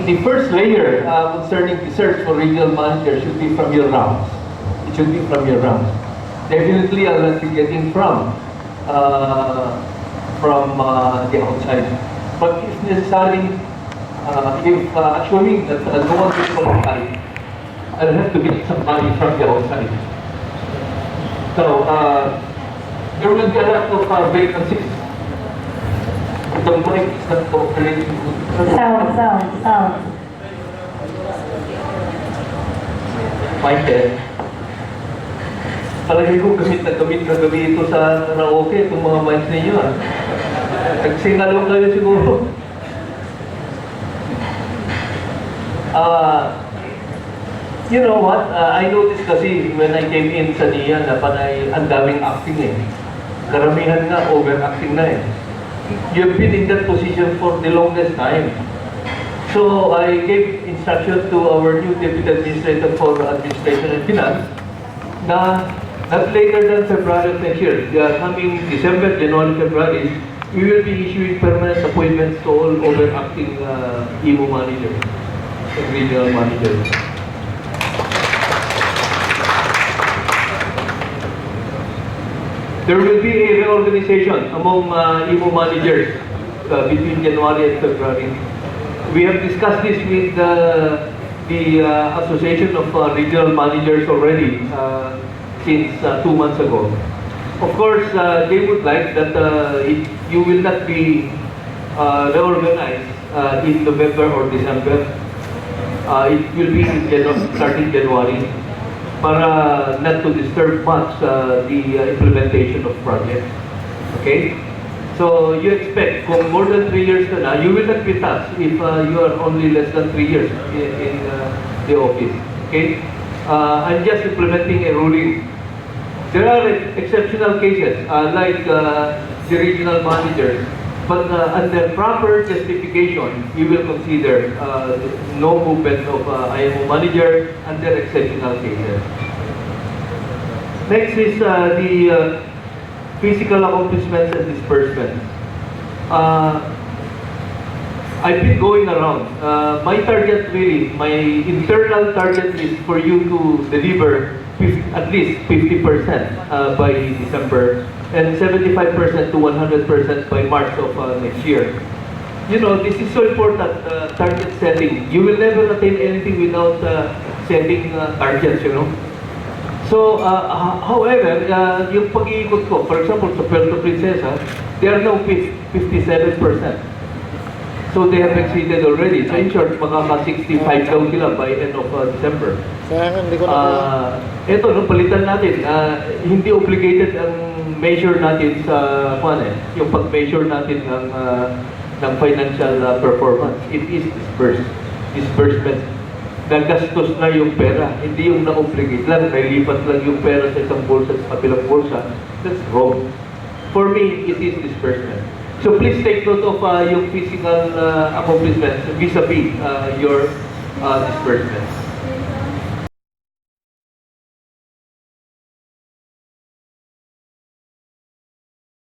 the first layer concerning the search for regional manager should be from your rounds. It should be from your rounds. Definitely, I'll not be getting from the outside. But if necessary, if assuming that no one will qualify, I'll have to get some money from the outside. So there will be a lot of vacancies. The mic is not cooperating. Sound. Mic eh. Palagi ko gamit na gabi ito sa karaoke, itong mga mics ninyo ah. Nagsingalong kayo siguro. You know what? I noticed kasi when I came in sa NIA na panay ang daming acting eh. Karamihan nga overacting na eh. You've been in that position for the longest time. So I gave instruction to our new Deputy Administrator for Administration and Finance na not later than February of next year, coming December, January, February, we will be issuing permanent appointments to all overacting EMO managers and regional managers. There will be a reorganization among EMO managers between January and February. We have discussed this with the Association of Regional Managers already since 2 months ago. Of course, they would like that you will not be reorganized in November or December. It will be starting January para not to disturb much the implementation of projects. Okay? So you expect, kung more than 3 years ka na, you will not be taxed if you are only less than 3 years in the office. Okay? I'm just implementing a ruling. There are exceptional cases, like the regional managers, but under proper justification, you will consider no movement of IMO manager under exceptional cases. Next is the physical accomplishments and disbursements. I've been going around. My target really, my internal target is for you to deliver at least 50% by December and 75% to 100% by March of next year. You know, this is so important, target setting. You will never attain anything without setting targets, you know. So, however, yung pag-iikot ko, for example, sa Puerto Princesa, they are now 57%. So they have exceeded already. So in short, makaka-65 daw sila by end of December. Ito, no, palitan natin. Hindi obligated ang measure natin sa yung pag-measure natin ng financial performance. It is disbursement. Nagastos na yung pera, hindi yung na-obligate lang, nailipat lang yung pera sa isang bulsa sa kabilang bulsa. That's wrong. For me, it is disbursement. So please take note of yung physical accomplishments vis-a-vis your disbursements.